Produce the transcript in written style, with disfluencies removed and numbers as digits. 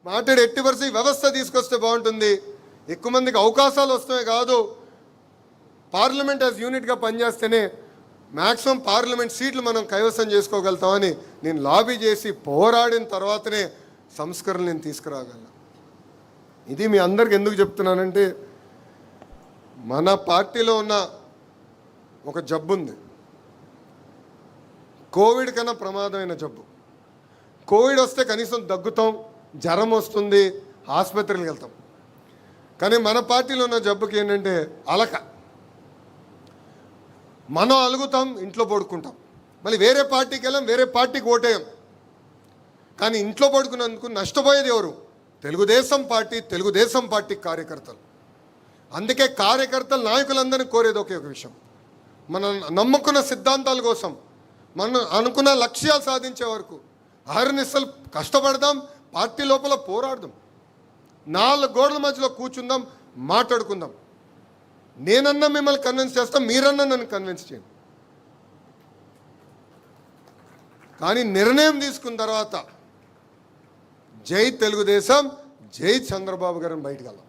మాట్లాడి ఎట్టి పరిస్థితి వ్యవస్థ తీసుకొస్తే బాగుంటుంది, ఎక్కువ మందికి అవకాశాలు వస్తాయి కాదు, పార్లమెంట్ యాజ్ యూనిట్గా పనిచేస్తేనే మ్యాక్సిమం పార్లమెంట్ సీట్లు మనం కైవసం చేసుకోగలుగుతామని నేను లాబీ చేసి పోరాడిన తర్వాతనే సంస్కరణలు నేను తీసుకురాగలను. ఇది మీ అందరికి ఎందుకు చెప్తున్నానంటే, మన పార్టీలో ఉన్న ఒక జబ్బు ఉంది, కోవిడ్ కన్నా ప్రమాదమైన జబ్బు. కోవిడ్ వస్తే కనీసం దగ్గుతాం, జ్వరం వస్తుంది, ఆసుపత్రికి వెళ్తాం. కానీ మన పార్టీలో ఉన్న జబ్బుకి ఏంటంటే అలక. మనం అలుగుతాం, ఇంట్లో పడుకుంటాం, మళ్ళీ వేరే పార్టీకి వెళ్ళాం, వేరే పార్టీకి ఓటేయం. కానీ ఇంట్లో పడుకున్నందుకు నష్టపోయేది ఎవరు? తెలుగుదేశం పార్టీ కార్యకర్తలు. అందుకే కార్యకర్తలు నాయకులందరినీ కోరేది ఒకే ఒక విషయం, మనం నమ్ముకున్న సిద్ధాంతాల కోసం, మనం అనుకున్న లక్ష్యాలు సాధించే వరకు అహర్నిశలు కష్టపడదాం, పార్టీ లోపల పోరాడదాం, 4 గోడల మధ్యలో కూర్చుందాం, మాట్లాడుకుందాం. నేనన్నా మిమ్మల్ని కన్విన్స్ చేస్తాం, మీరన్నా నన్ను కన్విన్స్ చేయండి. కానీ నిర్ణయం తీసుకున్న తర్వాత జై తెలుగుదేశం, జై చంద్రబాబు గారిని బయటకు వెళ్ళాం.